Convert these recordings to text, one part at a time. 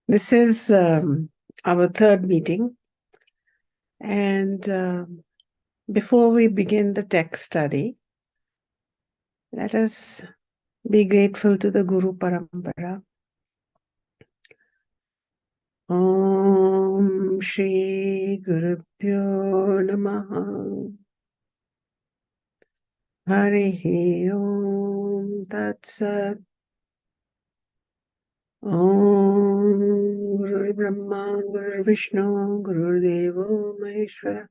This is our third meeting, and before we begin the text study, let us be grateful to the Guru Parampara. Om Shri Gurubhyo Namaha Harihi Om Tat Sat Om Guru Brahma Guru Vishnu Guru Devo Maheshwara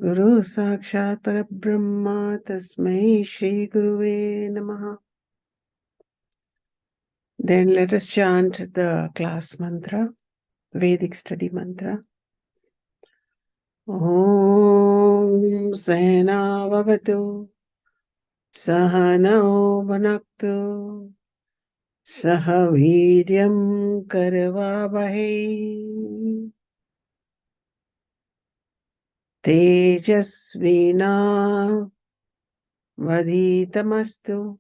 Guru Sakshat Parabrahma Tasmai Shri Guruve Namaha. Then let us chant the class mantra, Vedic study mantra. Om Sena Vavatu Sahano Bhanaktu Sahaviryam Karvavahe Tejasvina Vaditamastu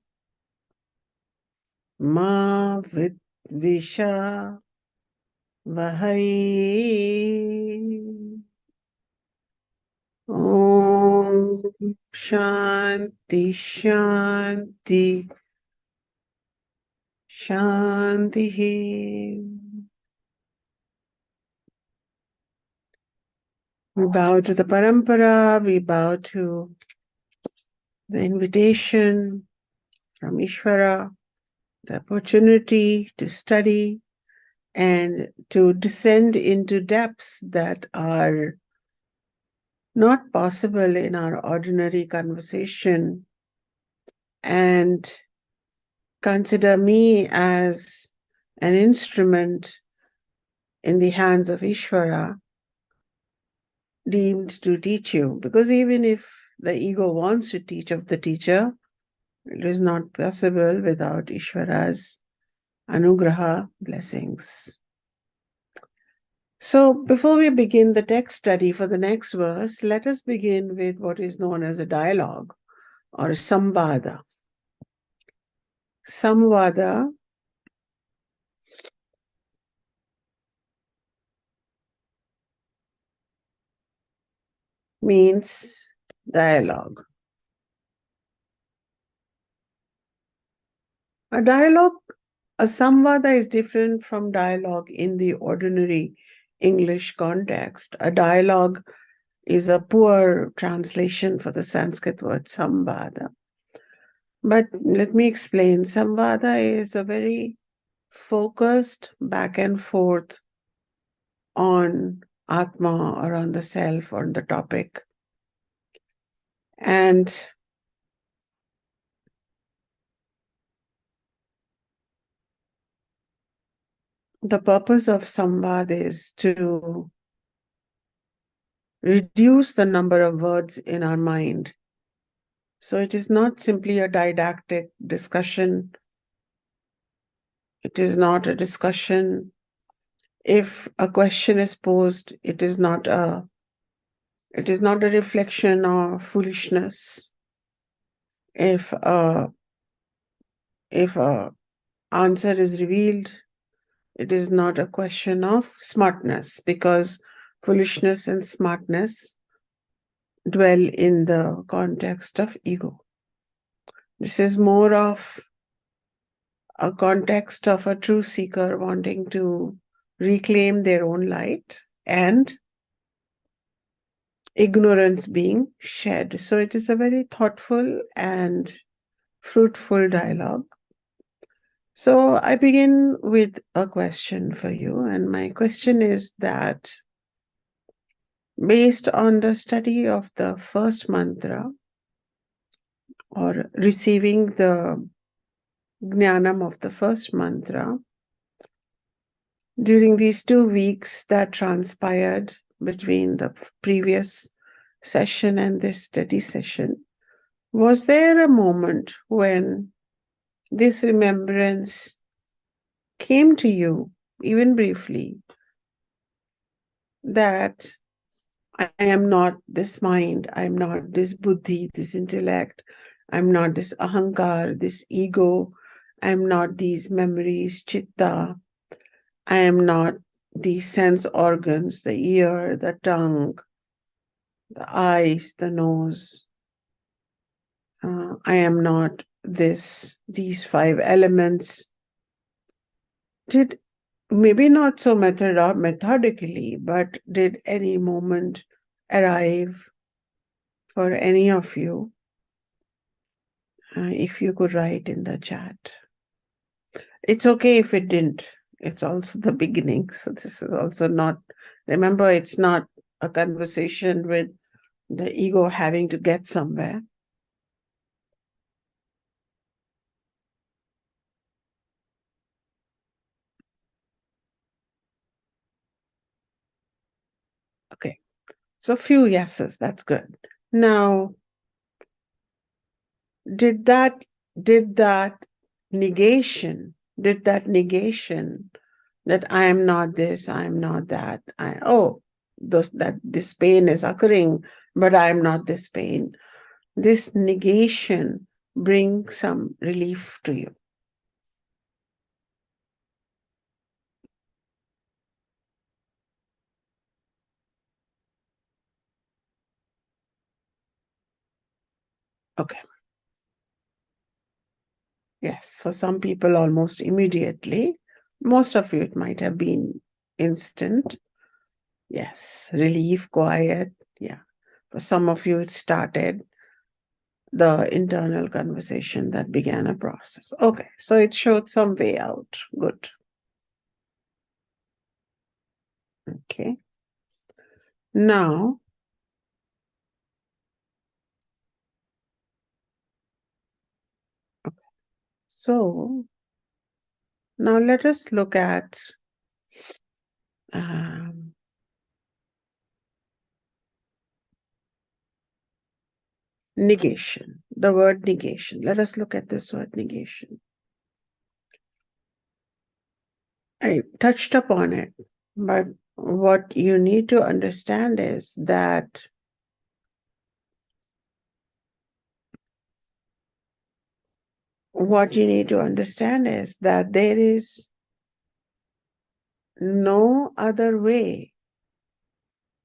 Ma Vidvisha Vahai. Om Shanti Shanti Shanti. We bow to the Parampara, we bow to the invitation from Ishvara, the opportunity to study and to descend into depths that are not possible in our ordinary conversation, and consider me as an instrument in the hands of Ishvara, deemed to teach you. Because even if the ego wants to teach of the teacher, it is not possible without Ishvara's anugraha, blessings. So before we begin the text study for the next verse, let us begin with what is known as a dialogue or a samvada. Samvada means dialogue. A samvada is different from dialogue in the ordinary English context. A dialogue is a poor translation for the Sanskrit word samvada. But let me explain. Samvada is a very focused back and forth on Atma or on the self, on the topic. And the purpose of samvad is to reduce the number of words in our mind. So it is not simply a didactic discussion. It is not a discussion. If a question is posed, it is not a reflection of foolishness. If a answer is revealed, it is not a question of smartness, because foolishness and smartness dwell in the context of ego. This is more of a context of a true seeker wanting to reclaim their own light and ignorance being shed. So it is a very thoughtful and fruitful dialogue. So I begin with a question for you, and my question is that based on the study of the first mantra, or receiving the jnanam of the first mantra, during these 2 weeks that transpired between the previous session and this study session, was there a moment when this remembrance came to you, even briefly, that I am not this mind, I'm not this buddhi, this intellect, I'm not this ahankar, this ego, I'm not these memories, chitta, I am not the sense organs, the ear, the tongue, the eyes, the nose. I am not these five elements. Did maybe not so methodically, but did any moment arrive for any of you? If you could write in the chat. It's okay if it didn't. It's also the beginning. So this is also not, remember, it's not a conversation with the ego having to get somewhere. Okay. So few yeses, that's good. Now, did that negation, that I am not this, I am not that, that this pain is occurring, but I am not this pain. This negation brings some relief to you. Okay. Yes, for some people almost immediately. Most of you, it might have been instant. Yes, relief, quiet. Yeah. For some of you, it started the internal conversation that began a process. Okay, so it showed some way out. Good. Okay. Now, so now let us look at um, negation, the word negation. Let us look at this word negation. I touched upon it, but what you need to understand is that there is no other way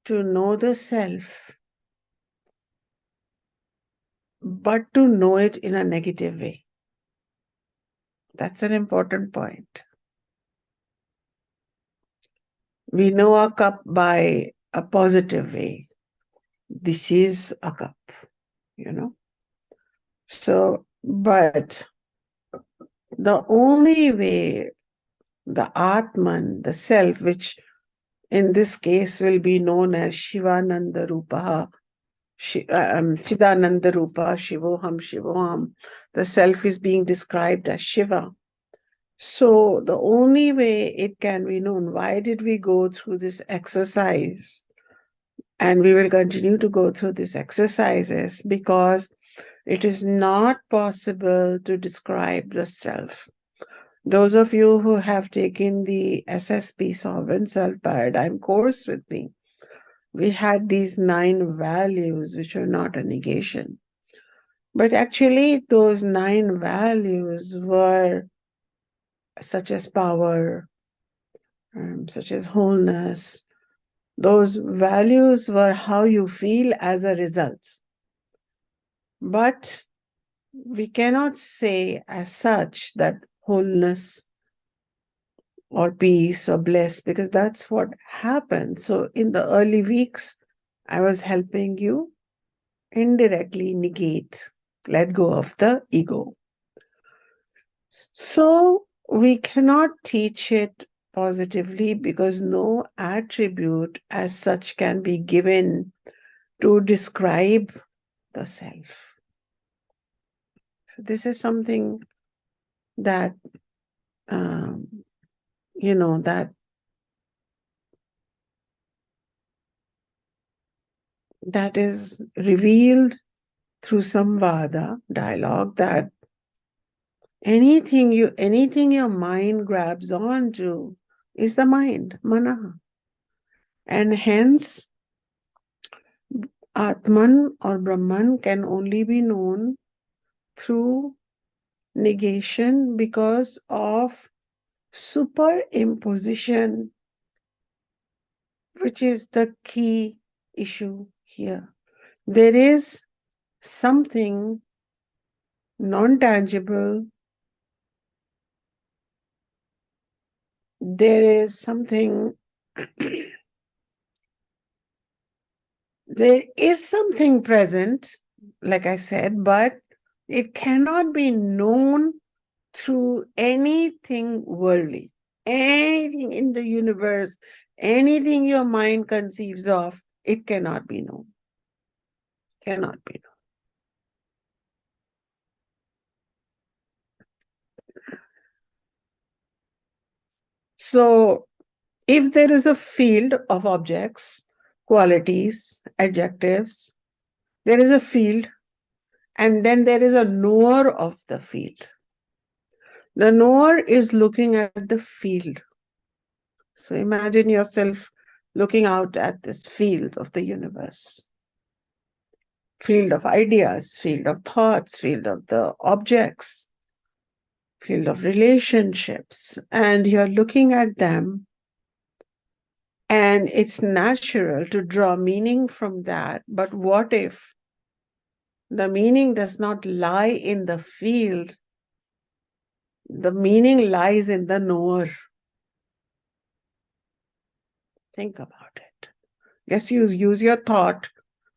to know the self but to know it in a negative way. That's an important point. We know a cup by a positive way. This is a cup, you know. So, but the only way the Atman, the self, which in this case will be known as Shivananda Rupa, Chidananda Rupa, Shivoham, Shivoham. The self is being described as Shiva. So the only way it can be known, why did we go through this exercise? And we will continue to go through these exercises because it is not possible to describe the self. Those of you who have taken the SSP Sovereign Self Paradigm course with me, we had these 9 values which are not a negation. But actually, those 9 values were such as power, such as wholeness. Those values were how you feel as a result. But we cannot say as such that wholeness or peace or bliss, because that's what happened. So in the early weeks, I was helping you indirectly negate, let go of the ego. So we cannot teach it positively because no attribute as such can be given to describe the self. So this is something that, that is revealed through samvada, dialogue, that anything your mind grabs onto is the mind, mana. And hence, Atman or Brahman can only be known through negation because of Superimposition, which is the key issue here. There is something non-tangible, there is something there is something present, like I said, but it cannot be known through anything worldly. Anything in the universe, anything your mind conceives of, it cannot be known. Cannot be known. So, if there is a field of objects, qualities, adjectives, there is a field, and then there is a knower of the field. The knower is looking at the field. So imagine yourself looking out at this field of the universe, field of ideas, field of thoughts, field of the objects, field of relationships, and you're looking at them, and it's natural to draw meaning from that. But what if the meaning does not lie in the field? The meaning lies in the knower. Think about it. Yes, you use your thought,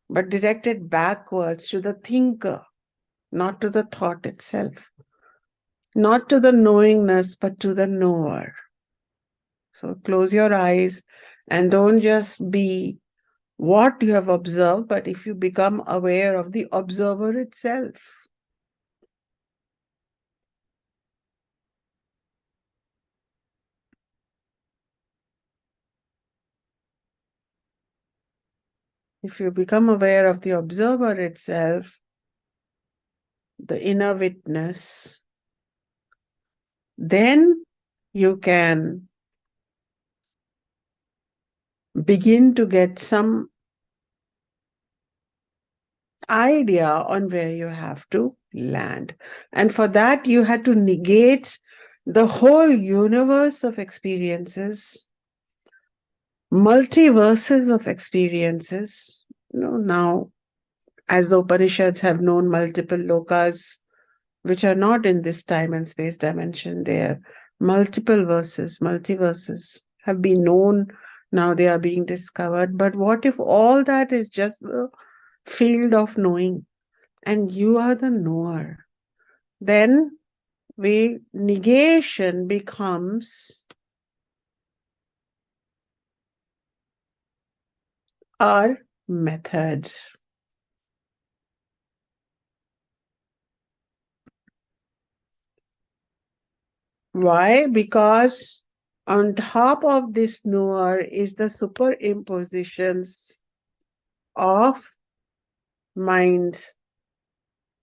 but direct it backwards to the thinker, not to the thought itself, not to the knowingness, but to the knower. So close your eyes and don't just be what you have observed, but if you become aware of the observer itself. If you become aware of the observer itself, the inner witness, then you can begin to get some idea on where you have to land. And for that, you had to negate the whole universe of experiences, multiverses of experiences. Now, as the Upanishads have known multiple lokas, which are not in this time and space dimension, they are multiple verses, multiverses have been known. Now they are being discovered. But what if all that is just the field of knowing and you are the knower? Then negation becomes our method. Why? Because on top of this knower is the superimpositions of mind.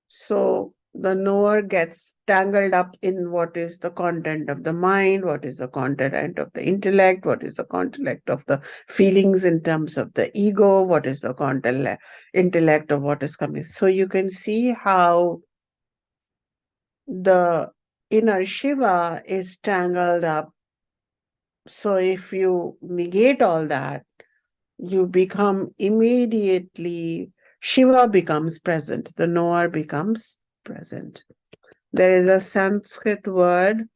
So the knower gets tangled up in what is the content of the mind, what is the content of the intellect, what is the content of the feelings in terms of the ego, what is the content intellect of what is coming. So you can see how the inner Shiva is tangled up. So if you negate all that, you become immediately, Shiva becomes present, the knower becomes present. There is a Sanskrit word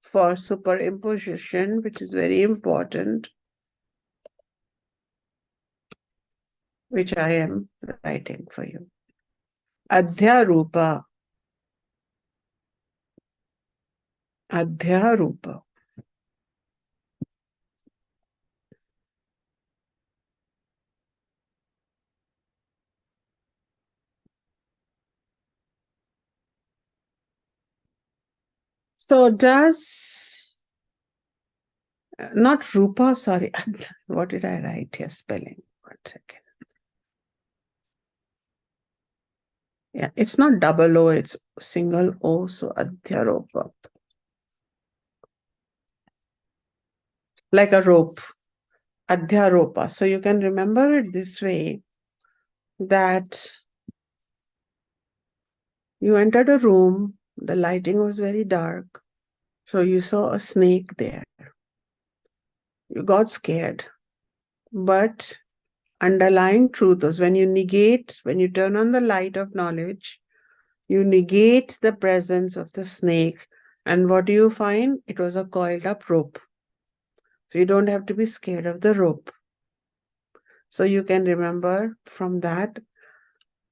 for superimposition, which is very important, which I am writing for you. Adhyarupa. Adhyarupa. So not Rupa, sorry, what did I write here? Spelling. 1 second. Yeah, it's not double O, it's single O, so Adhyaropa. Like a rope, Adhyaropa. So you can remember it this way, that you entered a room, the lighting was very dark, So you saw a snake there. You got scared. But underlying truth is when you turn on the light of knowledge, you negate the presence of the snake. And what do you find? It was a coiled up rope. So you don't have to be scared of the rope. So you can remember from that.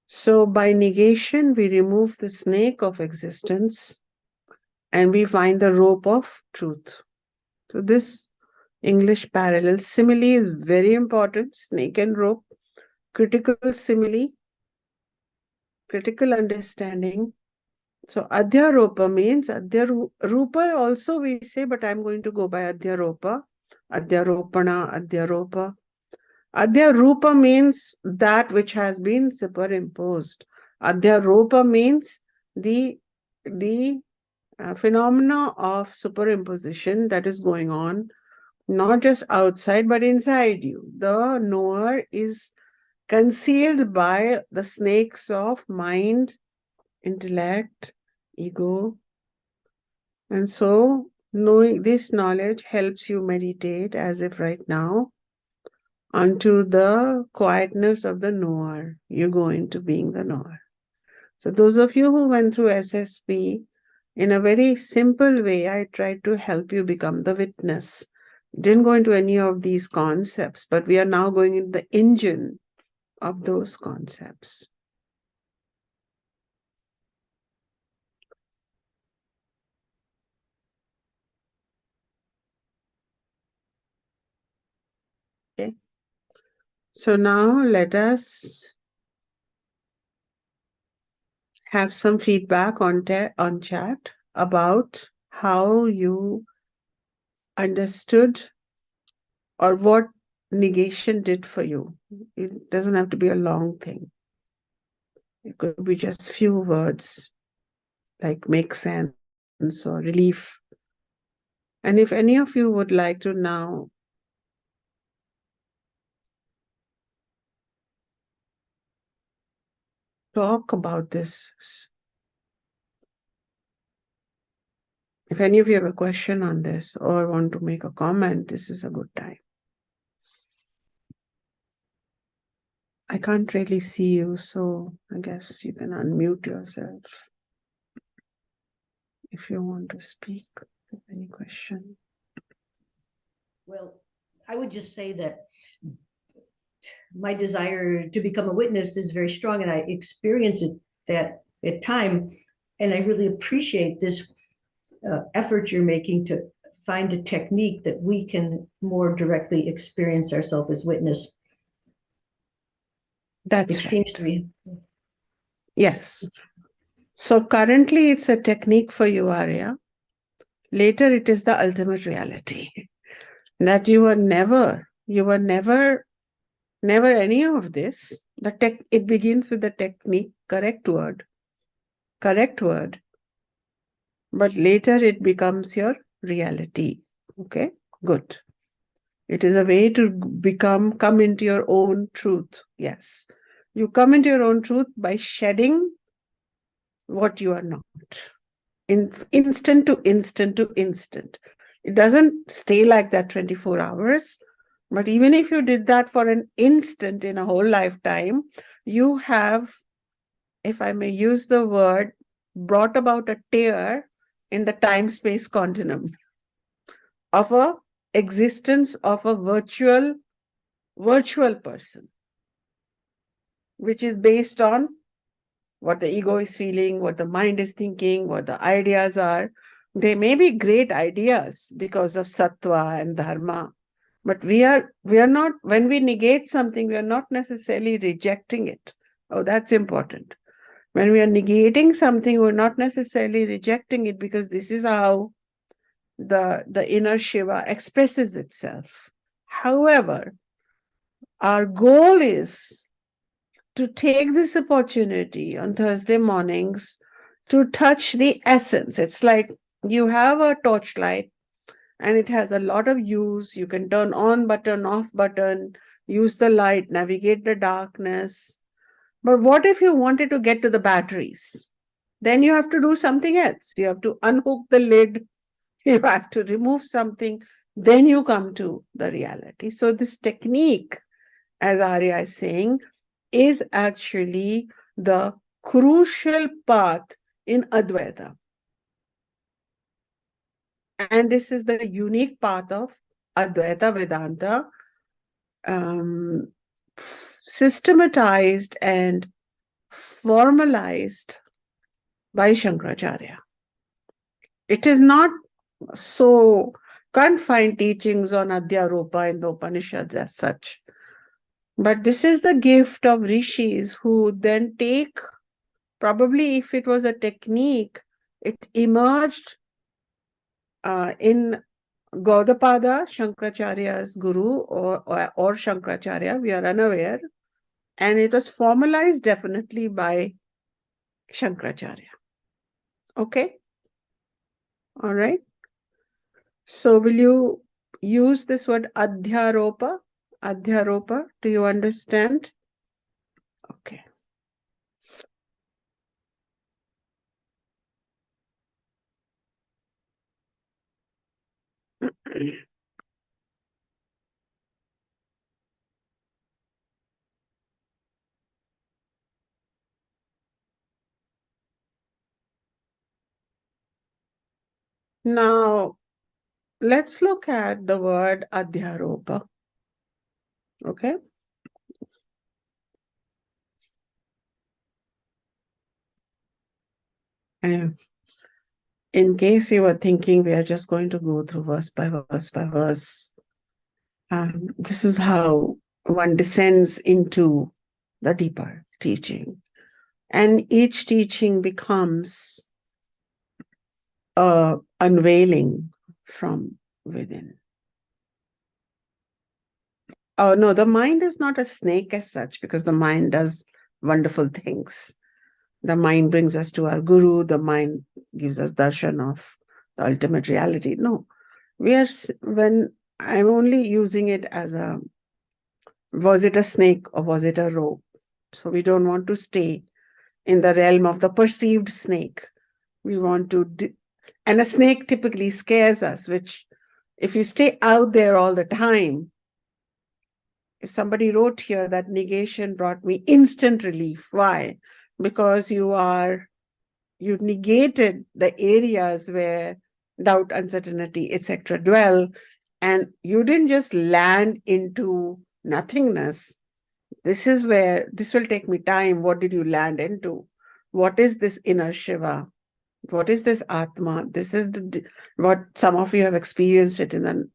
So by negation, we remove the snake of existence and we find the rope of truth. So this English parallel simile is very important. Snake and rope, critical simile, critical understanding. So Adhyaropa means Adhyarupa also we say, but I'm going to go by Adhyaropa, Adhyaropana, Adhyaropa. Adhyarupa means that which has been superimposed. Adhyaropa means the phenomena of superimposition that is going on, not just outside but inside you. The knower is concealed by the snakes of mind, intellect, ego. And so knowing this knowledge helps you meditate as if right now unto the quietness of the knower. You go into being the knower. So those of you who went through SSP, in a very simple way, I tried to help you become the witness. Didn't go into any of these concepts, but we are now going into the engine of those concepts. Okay. So now let us have some feedback on chat about how you understood or what negation did for you. It doesn't have to be a long thing. It could be just few words like make sense or relief. And if any of you would like to now talk about this, if any of you have a question on this or want to make a comment, this is a good time. I can't really see you, so I guess you can unmute yourself if you want to speak. Any question? Well, I would just say that my desire to become a witness is very strong, and I experience it that at time, and I really appreciate this effort you're making to find a technique that we can more directly experience ourselves as witness. That's it right. Seems to me. Yes. So currently it's a technique for you, Arya. Later it is the ultimate reality. That you were never any of this. It begins with the technique, correct word. But later it becomes your reality. Okay, good. It is a way to come into your own truth. Yes. You come into your own truth by shedding what you are not. Instant to instant to instant. It doesn't stay like that 24 hours. But even if you did that for an instant in a whole lifetime, you have, if I may use the word, brought about a tear in the time-space continuum of a existence of a virtual person, which is based on what the ego is feeling, what the mind is thinking, what the ideas are. They may be great ideas because of sattva and dharma, but we are not, when we negate something, we are not necessarily rejecting it. Oh, that's important. When we are negating something, we're not necessarily rejecting it because this is how the inner Shiva expresses itself. However, our goal is to take this opportunity on Thursday mornings to touch the essence. It's like you have a torchlight and it has a lot of use. You can turn on button, off button, use the light, navigate the darkness. But what if you wanted to get to the batteries? Then you have to do something else. You have to unhook the lid You have to remove something, then you come to the reality. So this technique, as Arya is saying, is actually the crucial path in Advaita. And this is the unique path of Advaita Vedanta, um, systematized and formalized by Shankaracharya. It is not so, can't find teachings on Adhyaropa in the Upanishads as such. But this is the gift of rishis who then take, probably if it was a technique, it emerged in Gaudapada, Shankaracharya's guru, or Shankaracharya, we are unaware, and it was formalized definitely by Shankaracharya. Okay? All right. So will you use this word adhyaropa? Adhyaropa, do you understand? Okay. Now, let's look at the word adhyaropa. Okay. And in case you were thinking we are just going to go through verse by verse, this is how one descends into the deeper teaching. And each teaching becomes a unveiling from within. Oh, no, the mind is not a snake as such, because the mind does wonderful things. The mind brings us to our guru, the mind gives us darshan of the ultimate reality. No, when I'm only using it as was it a snake or was it a rope? So we don't want to stay in the realm of the perceived snake. We want to, and a snake typically scares us, which if you stay out there all the time, if somebody wrote here that negation brought me instant relief. Why? Because you negated the areas where doubt, uncertainty, etc. dwell, and you didn't just land into nothingness. This is where this will take me time. What did you land into? What is this inner Shiva? What is this Atma? This is what some of you have experienced it in the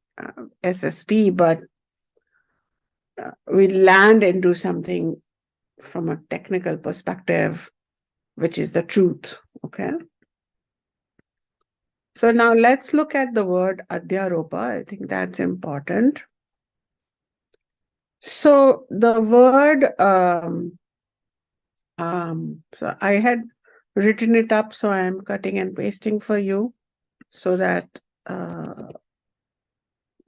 SSP, but we land into something from a technical perspective, which is the truth. Okay. So now let's look at the word adhyaropa. I think that's important. So the word, so I had written it up, so I am cutting and pasting for you so that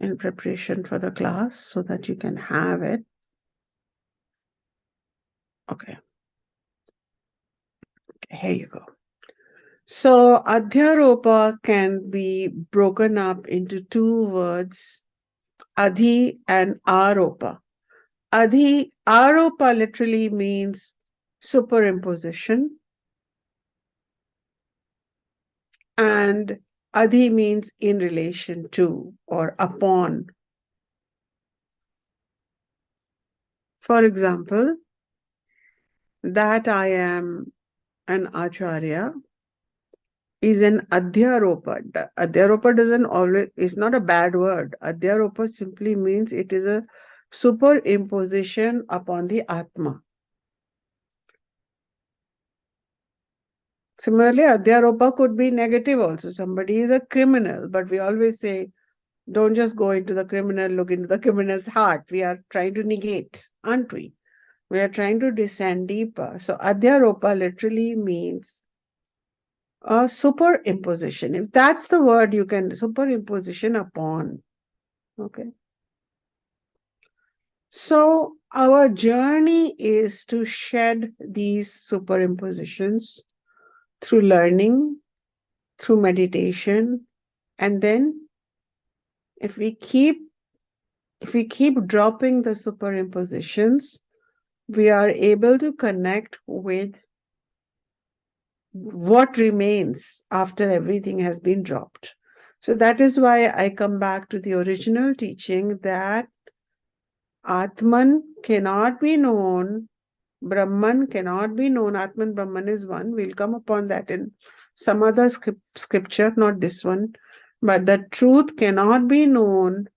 in preparation for the class, so that you can have it. Okay. Here you go. So adhyaropa can be broken up into two words, adhi and aropa. Aropa literally means superimposition, and adhi means in relation to or upon. For example, that I am an acharya is an adhyaropa. Adhyaropa doesn't always, it's not a bad word. Adhyaropa simply means it is a superimposition upon the Atma. Similarly, adhyaropa could be negative also. Somebody is a criminal, but we always say, don't just go into the criminal, look into the criminal's heart. We are trying to negate, aren't we? We are trying to descend deeper. So adhyaropa literally means a superimposition. If that's the word, you can superimposition upon. Okay. So our journey is to shed these superimpositions through learning, through meditation, And then if we keep dropping the superimpositions, we are able to connect with what remains after everything has been dropped. So that is why I come back to the original teaching that Atman cannot be known, Brahman cannot be known, Atman Brahman is one. We'll come upon that in some other scripture, not this one. But the truth cannot be known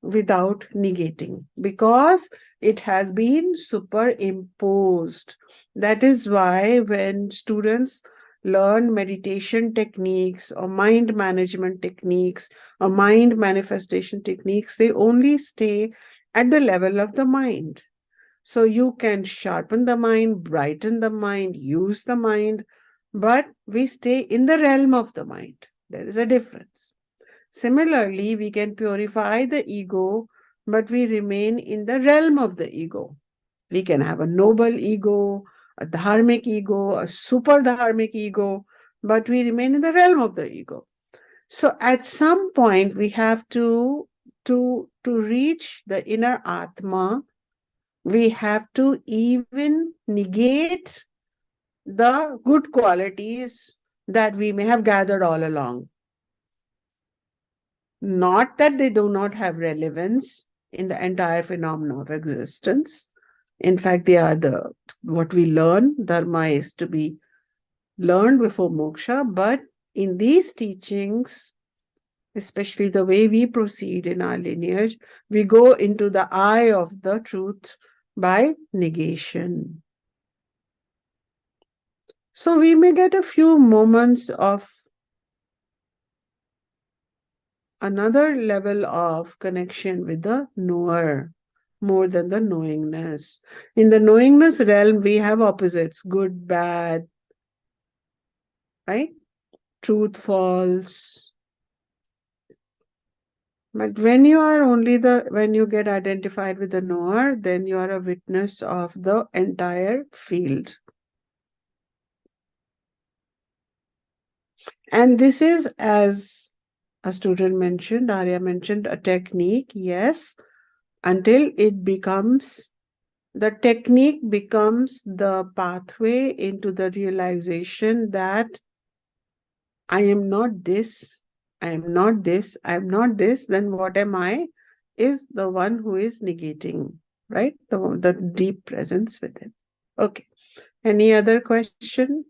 without negating because it has been superimposed. That is why when students learn meditation techniques or mind management techniques or mind manifestation techniques, they only stay at the level of the mind. So you can sharpen the mind, brighten the mind, use the mind, but we stay in the realm of the mind. There is a difference. Similarly, we can purify the ego, but we remain in the realm of the ego. We can have a noble ego, a dharmic ego, a super dharmic ego, but we remain in the realm of the ego. So at some point, we have to reach the inner Atma. We have to even negate the good qualities that we may have gathered all along. Not that they do not have relevance in the entire phenomenon of existence. In fact, they are what we learn. Dharma is to be learned before moksha. But in these teachings, especially the way we proceed in our lineage, we go into the eye of the truth by negation. So we may get a few moments of another level of connection with the knower more than the knowingness. In the knowingness realm, we have opposites, good, bad, right? Truth, false. But when you are when you get identified with the knower, then you are a witness of the entire field. And this is, as a student mentioned, Arya mentioned, a technique, yes, until the technique becomes the pathway into the realization that I am not this, I am not this, I am not this, then what am I? Is the one who is negating, right? The deep presence within. Okay. Any other question?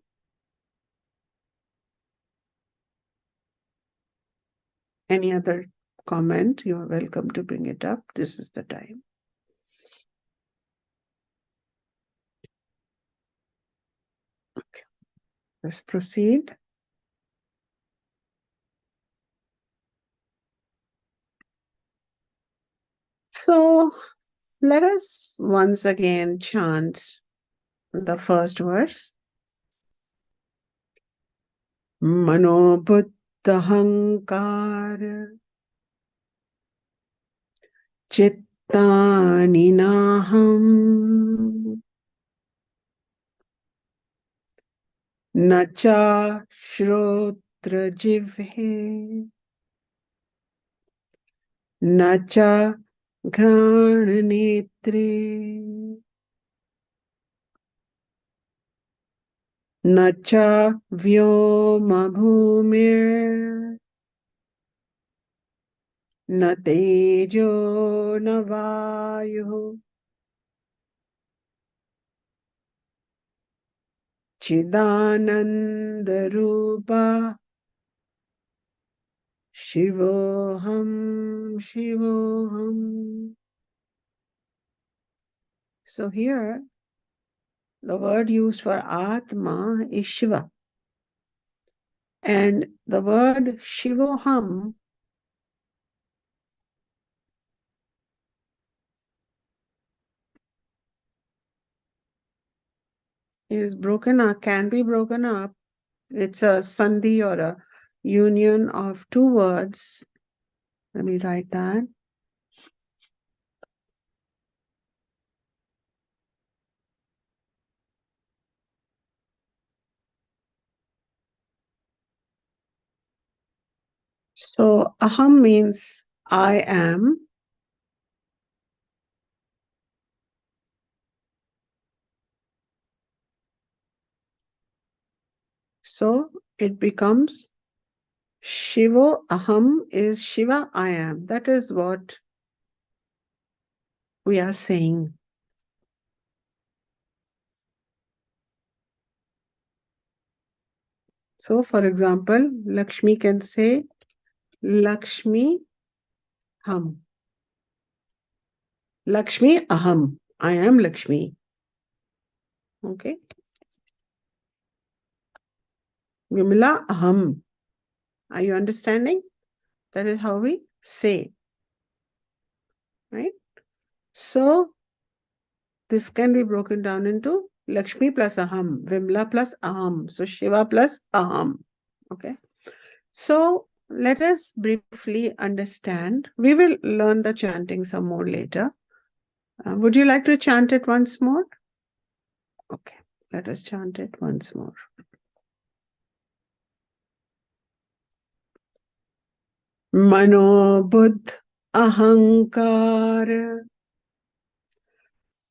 Any other comment? You are welcome to bring it up. This is the time. Okay. Let's proceed. So let us once again chant the first verse. Manobuddhahankara chittani naham nacha shrotra jivhe nacha घ्राण नेत्रे न च व्योम भूमिर्न तेजो न वायुः चिदानन्दरूपा शिवोऽहं शिवोऽहम्. So here the word used for Atma is Shiva. And the word Shivoham is broken up, can be broken up. It's a sandhi or a union of two words. Let me write that. So aham means I am. So it becomes Shivo aham is Shiva I am. That is what we are saying. So for example, Lakshmi can say Lakshmi ham. Lakshmi aham. I am Lakshmi. Okay. Vimala aham. Are you understanding? That is how we say, right? So this can be broken down into Lakshmi plus aham, Vimla plus aham, so Shiva plus aham. Okay. So let us briefly understand. We will learn the chanting some more later. Would you like to chant it once more? Okay. Let us chant it once more. Mano Buddh Ahankar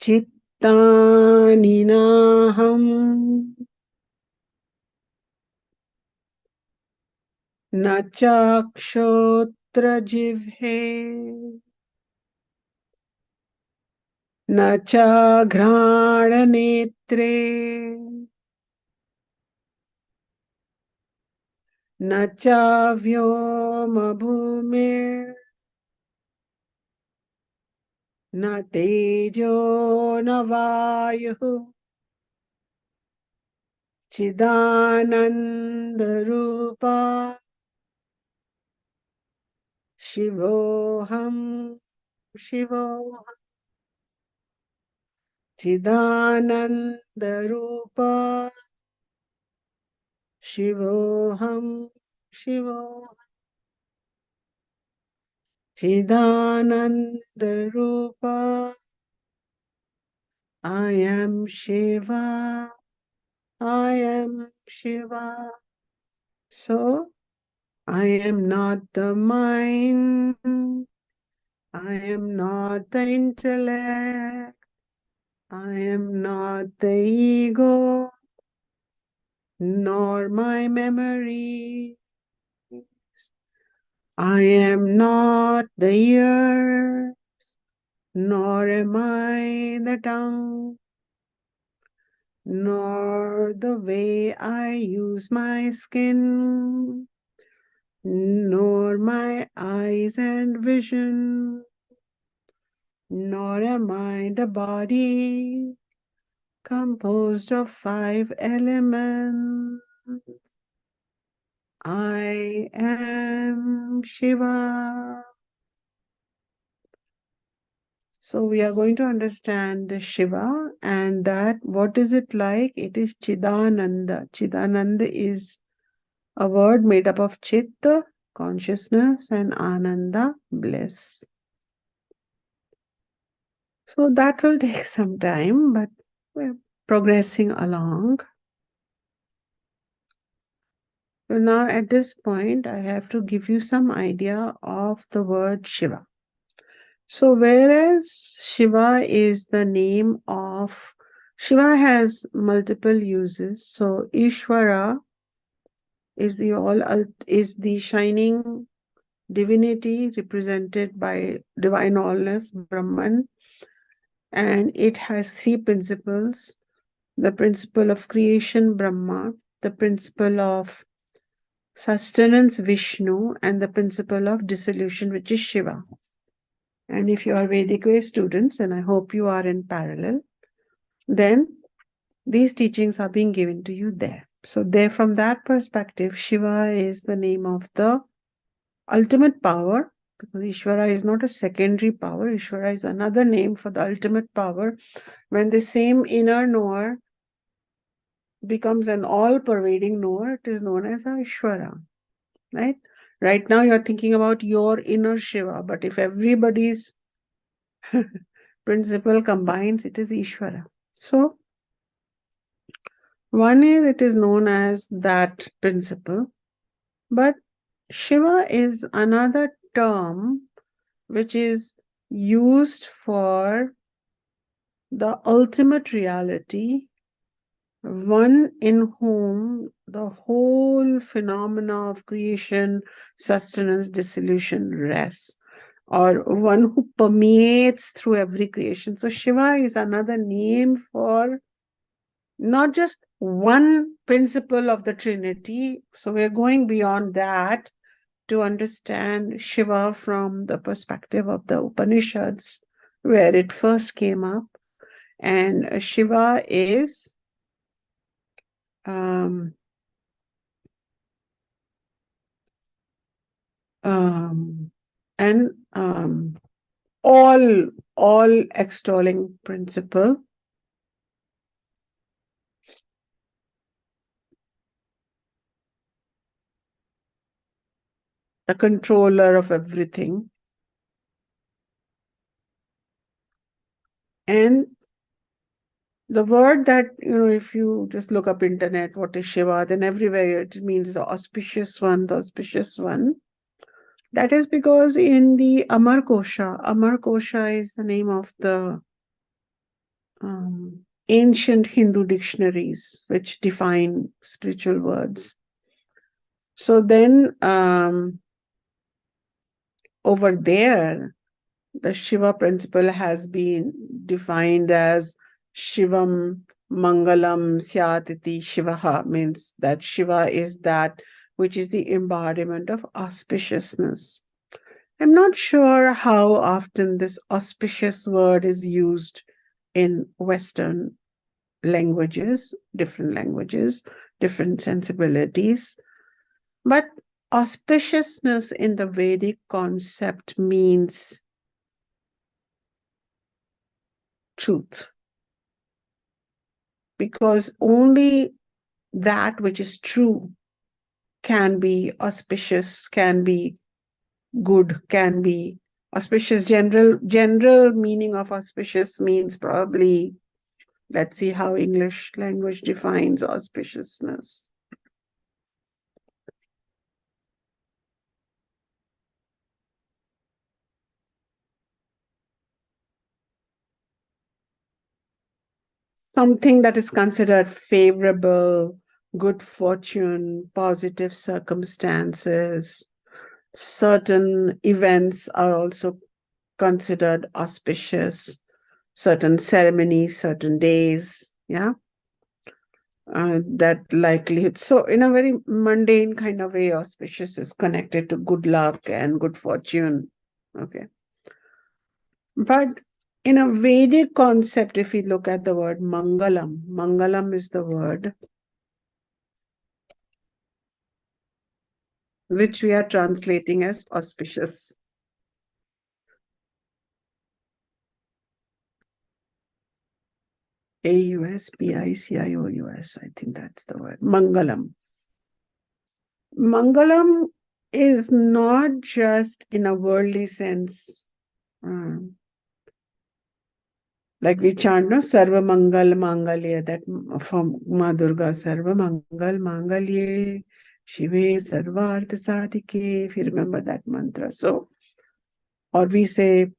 Chittani Naham न चाक्षोत्रजिह्वे न चाघ्राणनेत्रे न चाव्योमभूमिर्न तेजो न वायुः चिदानन्दरूपा शिवोऽहं शिवोऽहं चिदानन्दरूपा शिवोऽहं शिवोऽहं चिदानन्दरूपा I am Shiva, I am Shiva. So I am not the mind, I am not the intellect, I am not the ego, nor my memory. I am not the ear, nor am I the tongue, nor the way I use my skin, nor my eyes and vision, nor am I the body composed of 5 elements. I am Shiva. So we are going to understand the Shiva, and that what is it like? It is Chidananda. Chidananda is a word made up of Chit, consciousness, and Ananda, bliss. So that will take some time, but we're progressing along. So now at this point, I have to give you some idea of the word Shiva. So whereas Shiva is the name of, Shiva has multiple uses. So Ishvara is the shining divinity represented by divine allness, Brahman, and it has 3 principles: the principle of creation, Brahma, the principle of sustenance, Vishnu, and the principle of dissolution, which is Shiva. And if you are Vedic way students, and I hope you are in parallel, then these teachings are being given to you there. So there, from that perspective, Shiva is the name of the ultimate power, because Ishvara is not a secondary power. Ishvara is another name for the ultimate power. When the same inner knower becomes an all-pervading knower, it is known as Ishvara, right? Right now you're thinking about your inner Shiva, but if everybody's principle combines, it is Ishvara. So one is, it is known as that principle, but Shiva is another term which is used for the ultimate reality, one in whom the whole phenomena of creation, sustenance, dissolution rests, or one who permeates through every creation. So Shiva is another name for not just one principle of the Trinity. So we're going beyond that to understand Shiva from the perspective of the Upanishads, where it first came up. And Shiva is um, um, an all extolling principle, the controller of everything. And the word that, if you just look up internet, what is Shiva, then everywhere it means the auspicious one, the auspicious one. That is because in the Amar Kosha is the name of the ancient Hindu dictionaries which define spiritual words. So then over there, the Shiva principle has been defined as Shivam Mangalam Syatiti Shivaha, means that Shiva is that which is the embodiment of auspiciousness. I'm not sure how often this auspicious word is used in Western languages, different sensibilities. But auspiciousness in the Vedic concept means truth, because only that which is true can be auspicious, can be good, can be auspicious. General meaning of auspicious means probably, let's see how English language defines auspiciousness. Something that is considered favorable, good fortune, positive circumstances. Certain events are also considered auspicious, certain ceremonies, certain days, yeah, that likelihood. So, in a very mundane kind of way, auspicious is connected to good luck and good fortune. Okay. But in a Vedic concept, if we look at the word Mangalam is the word which we are translating as auspicious. Auspicious, I think that's the word. Mangalam. Mangalam is not just in a worldly sense. Like we chant, no, Sarva Mangal Mangalye, that from Ma Durga, Sarva Mangal Mangalye, Shive Sarvartha Sadhike, if you remember that mantra. So, or we say,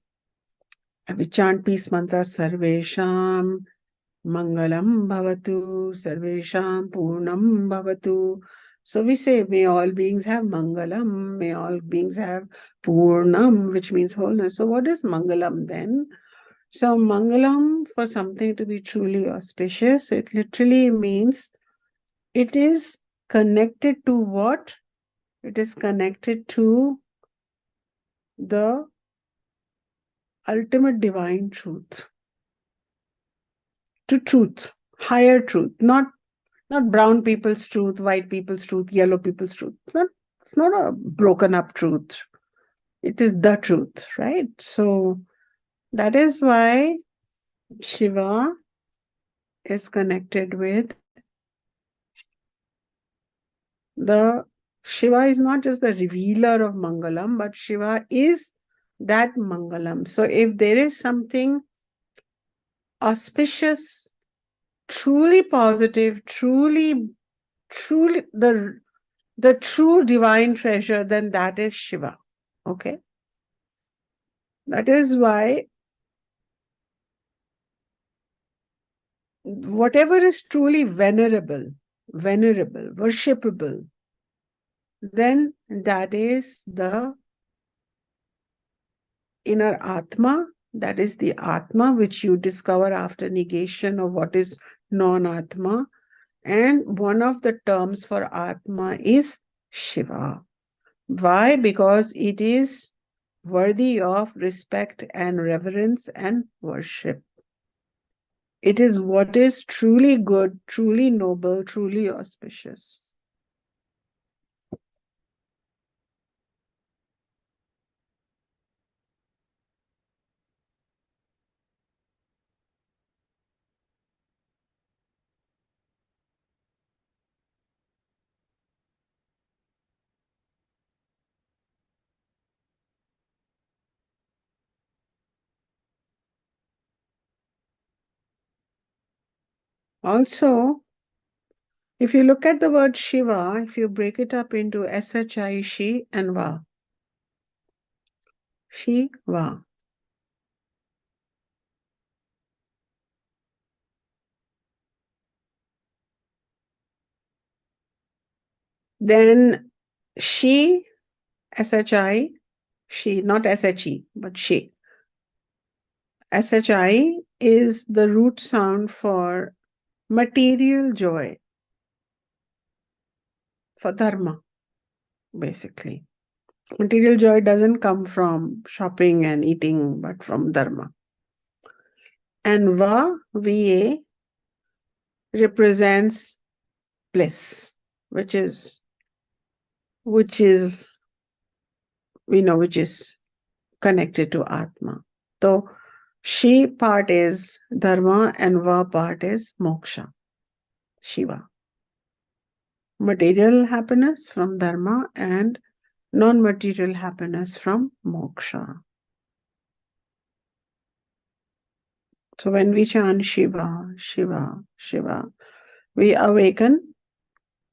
we chant peace mantra, Sarvesham Mangalam Bhavatu, Sarvesham Purnam Bhavatu. So we say, may all beings have Mangalam, may all beings have Purnam, which means wholeness. So what is Mangalam then? So Mangalam, for something to be truly auspicious, it literally means it is connected to what? It is connected to the ultimate divine truth, to truth, higher truth, not brown people's truth, white people's truth, yellow people's truth. It's not a broken up truth. It is the truth, right? So that is why Shiva is connected with the Shiva is not just the revealer of Mangalam, but Shiva is that Mangalam. So if there is something auspicious, truly positive, truly the the true divine treasure, then that is Shiva. Okay. That is why whatever is truly venerable, worshipable, then that is the inner Atma. That is the Atma which you discover after negation of what is non-Atma. And one of the terms for Atma is Shiva. Why? Because it is worthy of respect and reverence and worship. It is what is truly good, truly noble, truly auspicious. Also, if you look at the word Shiva, if you break it up into SHI, Shi, and Va, Shiva. Then Shi, SHI, She, not SHE, but She. SHI is the root sound for material joy, for dharma, basically. Material joy doesn't come from shopping and eating, but from dharma. And VA, represents bliss, which is which is which is connected to Atma. So She part is dharma and Va part is moksha, Shiva. Material happiness from dharma and non-material happiness from moksha. So when we chant Shiva, Shiva, Shiva, we awaken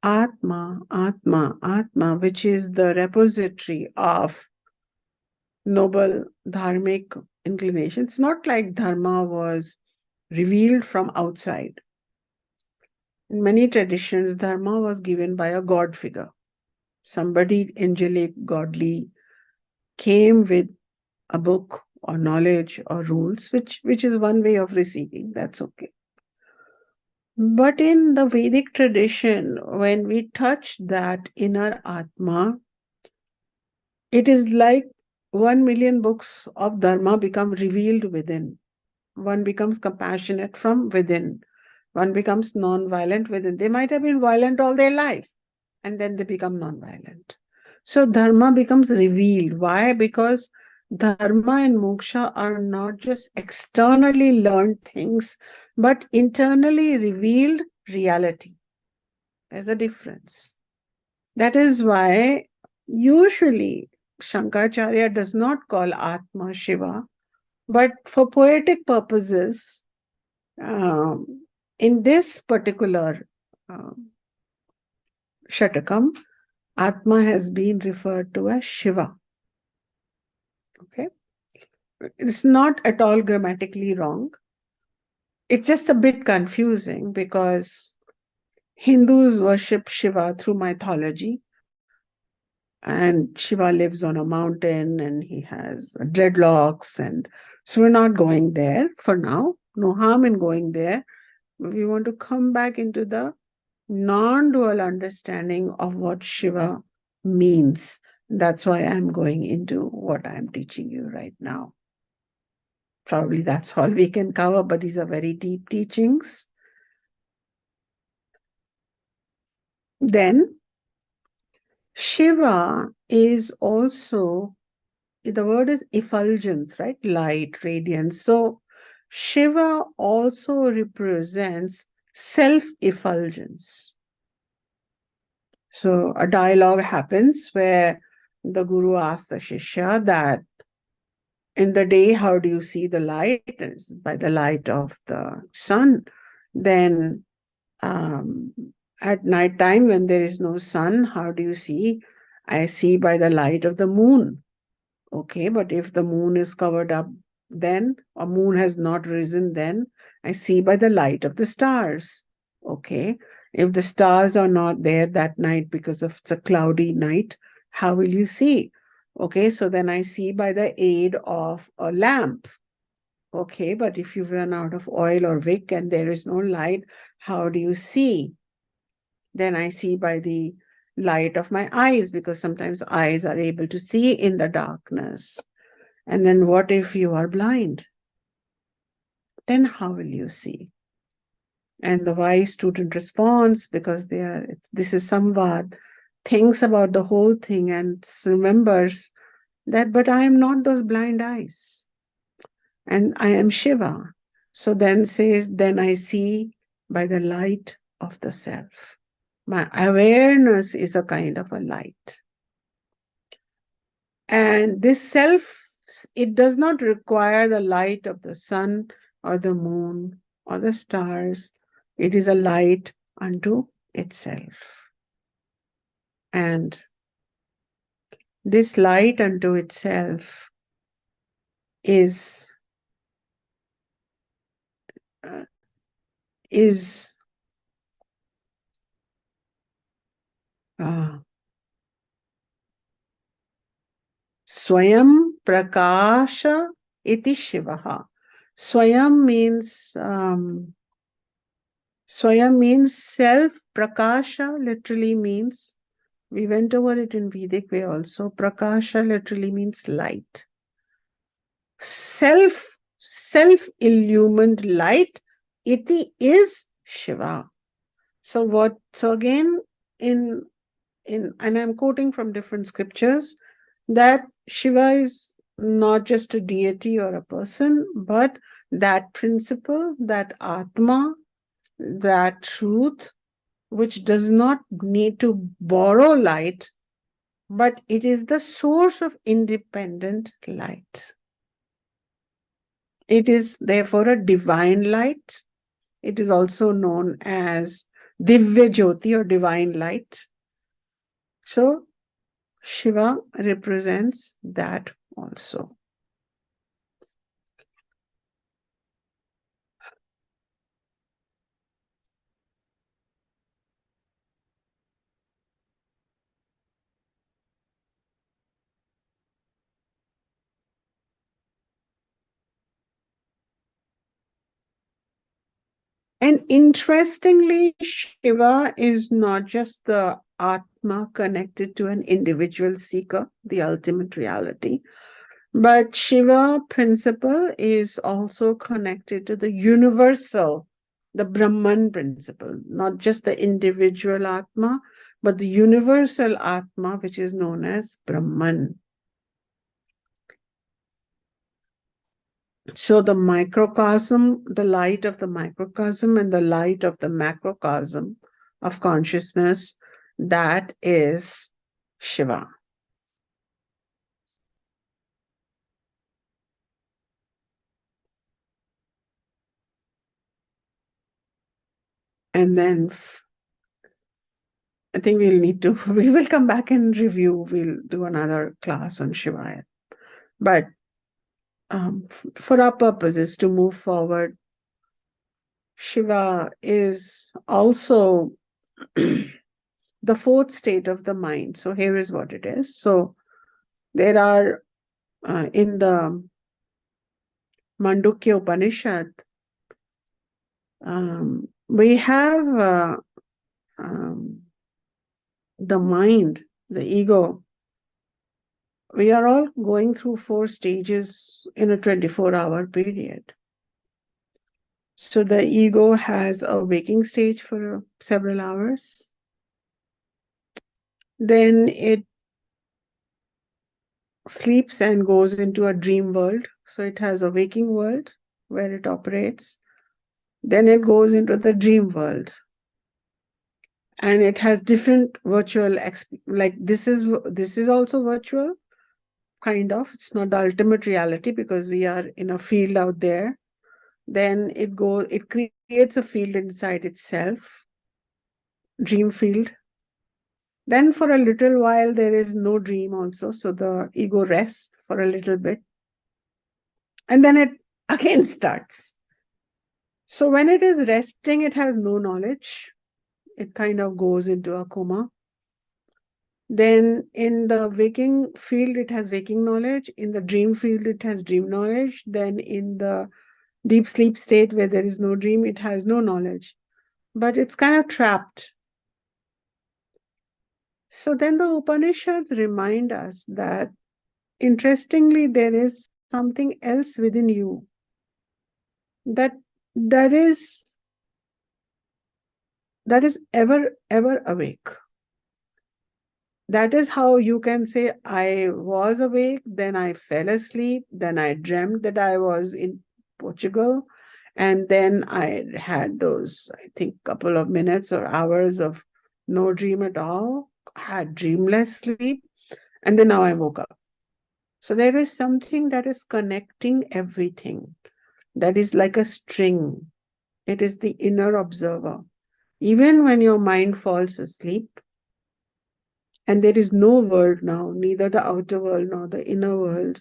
Atma, Atma, Atma, which is the repository of noble dharmic inclination. It's not like dharma was revealed from outside. In many traditions, dharma was given by a god figure. Somebody angelic, godly, came with a book or knowledge or rules, which is one way of receiving. That's okay. But in the Vedic tradition, when we touch that inner Atma, it is like 1 million books of Dharma become revealed within. One becomes compassionate from within. One becomes non-violent within. They might have been violent all their life, and then they become non-violent. So Dharma becomes revealed. Why? Because Dharma and Moksha are not just externally learned things, but internally revealed reality. There's a difference. That is why usually Shankaracharya does not call Atma Shiva, but for poetic purposes, in this particular Shatakam, Atma has been referred to as Shiva. Okay, it's not at all grammatically wrong. It's just a bit confusing because Hindus worship Shiva through mythology, and Shiva lives on a mountain and he has dreadlocks, and so we're not going there for now. No harm in going there. We want to come back into the non-dual understanding of what Shiva means. That's why I'm going into what I'm teaching you right now. Probably that's all we can cover, but these are very deep teachings. Then Shiva is also, the word is effulgence, right? Light, radiance. So Shiva also represents self-effulgence. So a dialogue happens where the guru asks the shishya that in the day, how do you see the light? It's by the light of the sun. Then At night time, when there is no sun, how do you see? I see by the light of the moon. Okay, but if the moon is covered up, then, or moon has not risen, then I see by the light of the stars. Okay, if the stars are not there that night because of it's a cloudy night, how will you see? Okay, so then I see by the aid of a lamp. Okay, but if you've run out of oil or wick and there is no light, how do you see? Then I see by the light of my eyes, because sometimes eyes are able to see in the darkness. And then what if you are blind? Then how will you see? And the wise student responds, because this is samvad, thinks about the whole thing and remembers that, but I am not those blind eyes, and I am Shiva. So then says, then I see by the light of the self. My awareness is a kind of a light. And this self, it does not require the light of the sun or the moon or the stars. It is a light unto itself. And this light unto itself is uh, is uh, Swayam Prakasha iti Shivaha. Swayam means self. Prakasha literally means, we went over it in Vedic way also. Prakasha literally means light. Self-illumined light. Iti is Shiva. So again, in and I'm quoting from different scriptures, that Shiva is not just a deity or a person, but that principle, that Atma, that truth, which does not need to borrow light, but it is the source of independent light. It is therefore a divine light. It is also known as Divya Jyoti or divine light. So Shiva represents that also. And interestingly, Shiva is not just the Atma connected to an individual seeker, the ultimate reality, but Shiva principle is also connected to the universal, the Brahman principle, not just the individual Atma, but the universal Atma, which is known as Brahman. So the microcosm, the light of the microcosm and the light of the macrocosm of consciousness, that is Shiva. And then I think we will come back and review, we'll do another class on Shiva. But for our purposes to move forward, Shiva is also the fourth state of the mind. So here is what it is. So there are in the Mandukya Upanishad, we have the mind, the ego. We are all going through 4 stages in a 24-hour period. So the ego has a waking stage for several hours. Then it sleeps and goes into a dream world. So it has a waking world where it operates. Then it goes into the dream world. And it has different virtual, like this is also virtual, kind of. It's not the ultimate reality because we are in a field out there. Then it creates a field inside itself. dream field. Then for a little while, there is no dream also. So the ego rests for a little bit. And then it again starts. So when it is resting, it has no knowledge. It kind of goes into a coma. Then in the waking field, it has waking knowledge. In the dream field, it has dream knowledge. Then in the deep sleep state where there is no dream, it has no knowledge. But it's kind of trapped. So then the Upanishads remind us that interestingly, there is something else within you that that is ever awake. That is how you can say, I was awake, then I fell asleep, then I dreamt that I was in Portugal, and then I had those, I think, couple of minutes or hours of no dream at all, had dreamless sleep, and then now I woke up. So there is something that is connecting everything, that is like a string. It is the inner observer. Even when your mind falls asleep, and there is no world now, neither the outer world nor the inner world,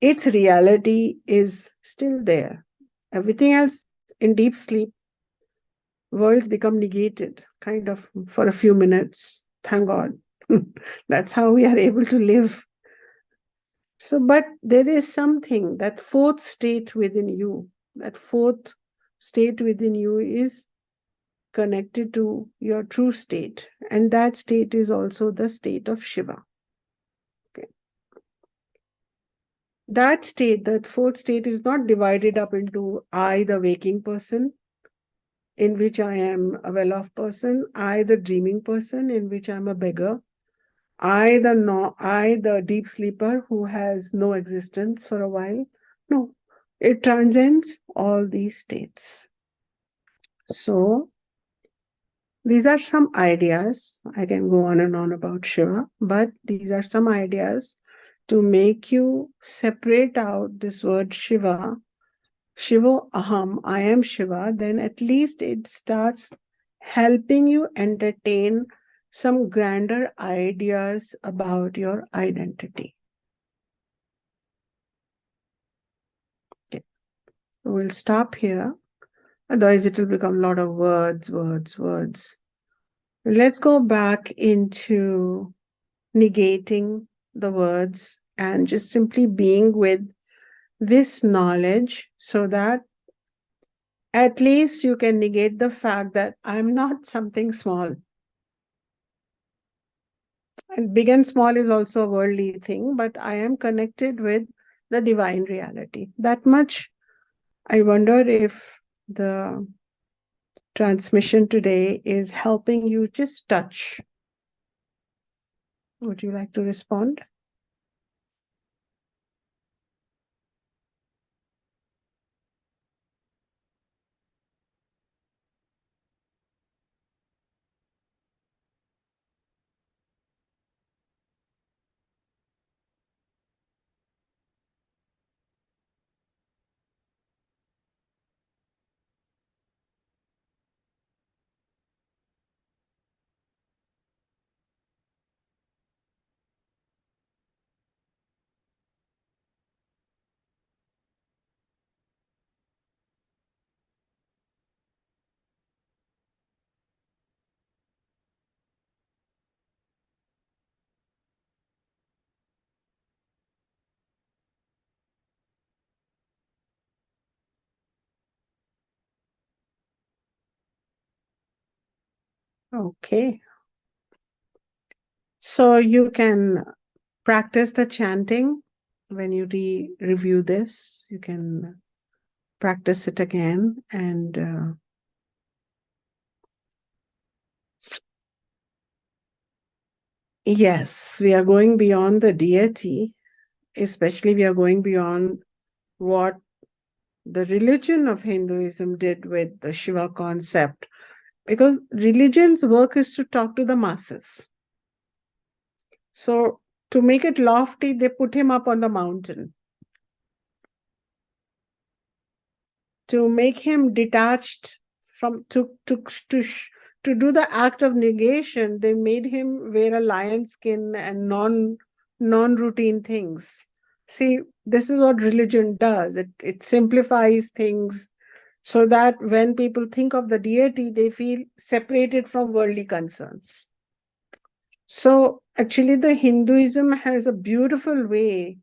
its reality is still there. Everything else in deep sleep, worlds become negated, kind of for a few minutes. Thank God. That's how we are able to live. So, but there is something, that fourth state within you, that fourth state within you is connected to your true state. And that state is also the state of Shiva. Okay. That state, that fourth state, is not divided up into I, the waking person, in which I am a well-off person, I, the dreaming person, in which I'm a beggar, I, the deep sleeper who has no existence for a while. No, it transcends all these states. So these are some ideas. I can go on and on about Shiva, but these are some ideas to make you separate out this word Shiva, Shiva Aham, I am Shiva. Then at least it starts helping you entertain some grander ideas about your identity. Okay, we'll stop here. Otherwise, it will become a lot of words, words, words. Let's go back into negating the words and just simply being with this knowledge so that at least you can negate the fact that I'm not something small. And big and small is also a worldly thing, but I am connected with the divine reality. That much, I wonder if the transmission today is helping you just touch. Would you like to respond? Okay. So you can practice the chanting when you review this. You can practice it again. And yes, we are going beyond the deity, especially we are going beyond what the religion of Hinduism did with the Shiva concept, because religion's work is to talk to the masses. So to make it lofty, they put him up on the mountain. To make him detached from to to do the act of negation, they made him wear a lion skin and non-routine things. See, this is what religion does. It simplifies things so that when people think of the deity, they feel separated from worldly concerns. So actually, the Hinduism has a beautiful way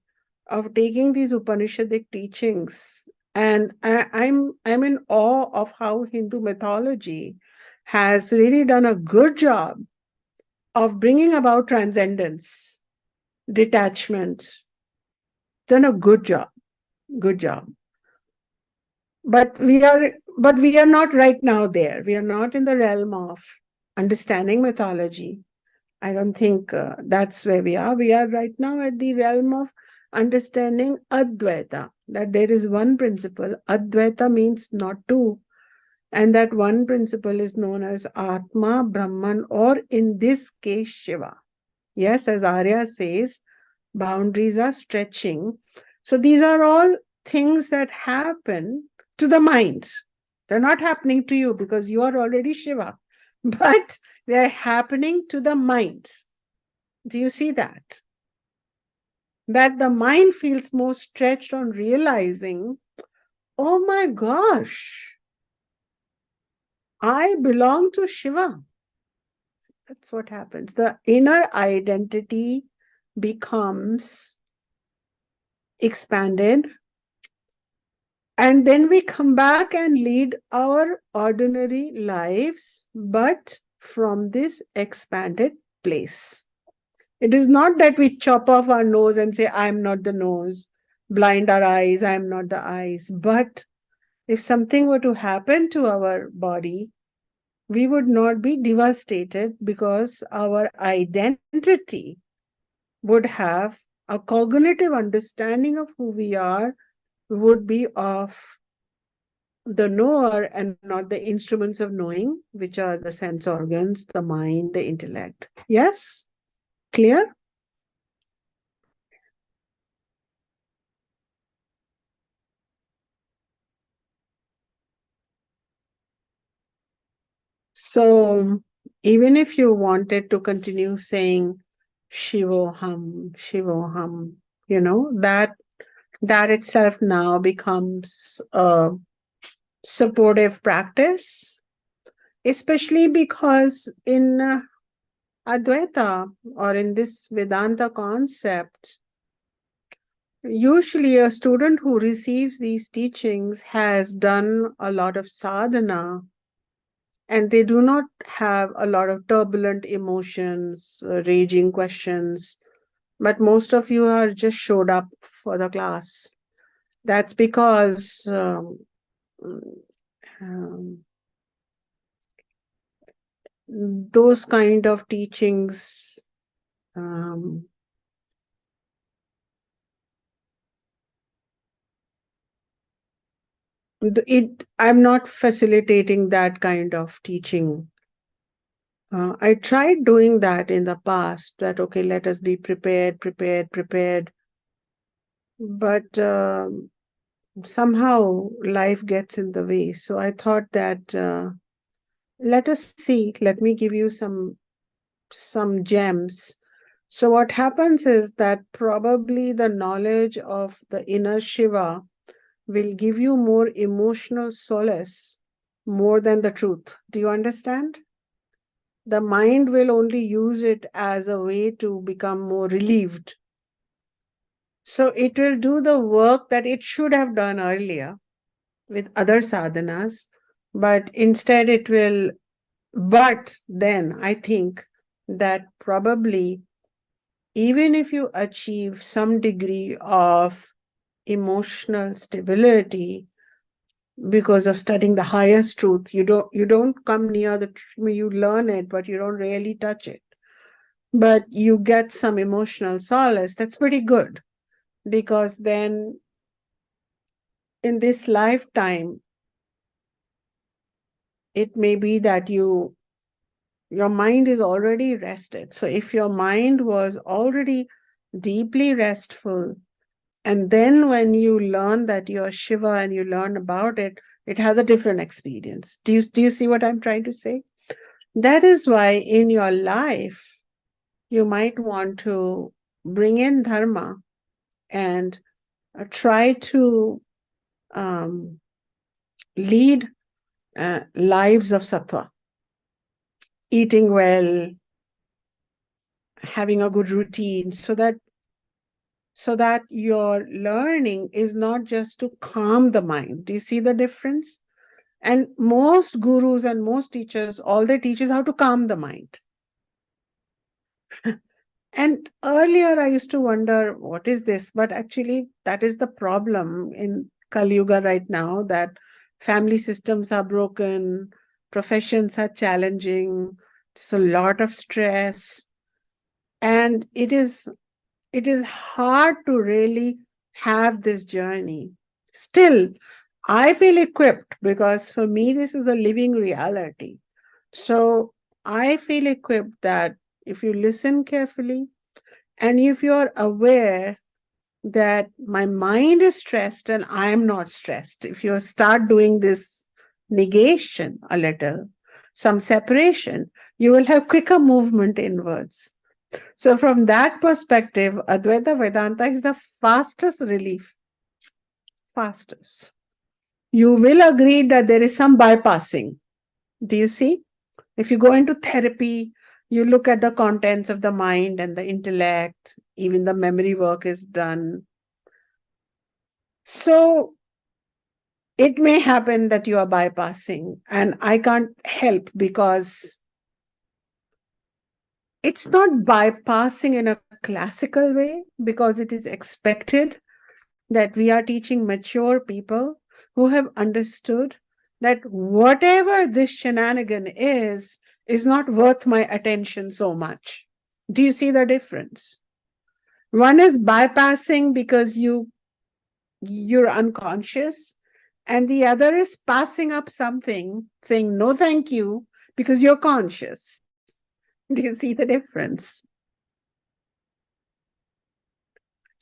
of taking these Upanishadic teachings, and I'm in awe of how Hindu mythology has really done a good job of bringing about transcendence, detachment. Done a good job. But we are not right now there. We are not in the realm of understanding mythology. I don't think that's where we are. We are right now at the realm of understanding Advaita, that there is one principle. Advaita means not two, and that one principle is known as Atma, Brahman, or in this case, Shiva. Yes, as Arya says, boundaries are stretching. So these are all things that happen to the mind. They're not happening to you because you are already Shiva, but they're happening to the mind. Do you see that? That the mind feels more stretched on realizing, oh my gosh, I belong to Shiva. That's what happens. The inner identity becomes expanded, and then we come back and lead our ordinary lives, but from this expanded place. It is not that we chop off our nose and say, I'm not the nose, blind our eyes, I'm not the eyes. But if something were to happen to our body, we would not be devastated because our identity would have a cognitive understanding of who we are, would be of the knower and not the instruments of knowing, which are the sense organs, the mind, the intellect. Yes? Clear? So even if you wanted to continue saying Shivoham, that itself now becomes a supportive practice, especially because in Advaita or in this Vedanta concept, usually a student who receives these teachings has done a lot of sadhana and they do not have a lot of turbulent emotions, raging questions, but most of you are just showed up for the class. That's because um, those kind of teachings I'm not facilitating that kind of teaching. I tried doing that in the past, that okay, let us be prepared, but somehow life gets in the way. So I thought that let us see, let me give you some gems. So what happens is that probably the knowledge of the inner Shiva will give you more emotional solace more than the truth. Do you understand? The mind will only use it as a way to become more relieved. So it will do the work that it should have done earlier with other sadhanas, but instead it will. But then I think that probably even if you achieve some degree of emotional stability because of studying the highest truth, you don't come near the you learn it, but you don't really touch it. But you get some emotional solace. That's pretty good because then in this lifetime, it may be that your mind is already rested. So if your mind was already deeply restful, and then when you learn that you're Shiva and you learn about it, it has a different experience. Do you see what I'm trying to say? That is why in your life, you might want to bring in dharma and try to um, lead lives of sattva, eating well, having a good routine, so that your learning is not just to calm the mind. Do you see the difference? And most gurus and most teachers, all they teach is how to calm the mind. And earlier I used to wonder, what is this? But actually, that is the problem in Kali Yuga right now, that family systems are broken, professions are challenging, there's a lot of stress, and it is hard to really have this journey. Still, I feel equipped because for me, this is a living reality. So I feel equipped that if you listen carefully and if you're aware that my mind is stressed and I am not stressed, if you start doing this negation a little, some separation, you will have quicker movement inwards. So, from that perspective, Advaita Vedanta is the fastest relief, fastest. You will agree that there is some bypassing. Do you see? If you go into therapy, you look at the contents of the mind and the intellect, even the memory work is done. So, it may happen that you are bypassing, and I can't help because it's not bypassing in a classical way because it is expected that we are teaching mature people who have understood that whatever this shenanigan is not worth my attention so much. Do you see the difference? One is bypassing because you're unconscious, and the other is passing up something, saying no thank you because you're conscious. Do you see the difference?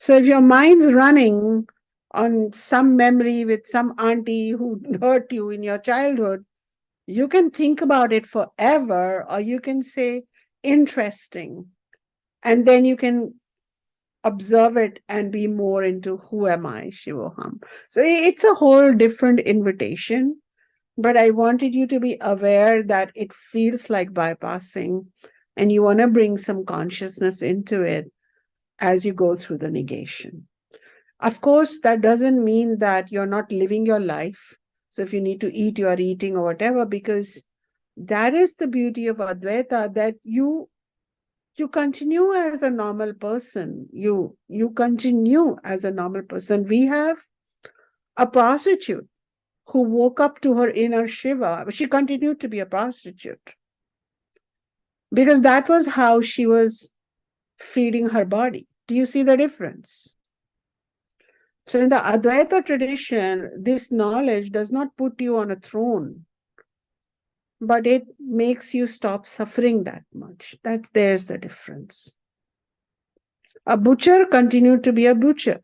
So if your mind's running on some memory with some auntie who hurt you in your childhood, you can think about it forever, or you can say interesting, and then you can observe it and be more into who am I, Shivoham. So it's a whole different invitation, but I wanted you to be aware that it feels like bypassing, and you want to bring some consciousness into it as you go through the negation. Of course, that doesn't mean that you're not living your life. So if you need to eat, you are eating or whatever, because that is the beauty of Advaita, that you continue as a normal person. You continue as a normal person. We have a prostitute who woke up to her inner Shiva. She continued to be a prostitute because that was how she was feeding her body. Do you see the difference? So in the Advaita tradition, this knowledge does not put you on a throne, but it makes you stop suffering that much. There's the difference. A butcher continued to be a butcher.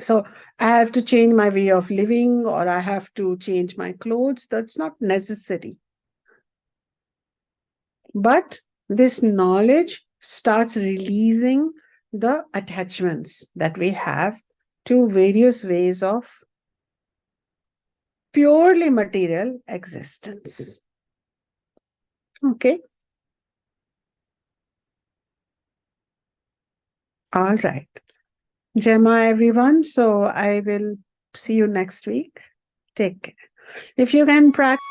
So I have to change my way of living or I have to change my clothes. That's not necessary. But this knowledge starts releasing the attachments that we have to various ways of purely material existence. Okay. All right. Gemma, everyone. So I will see you next week. Take care. If you can practice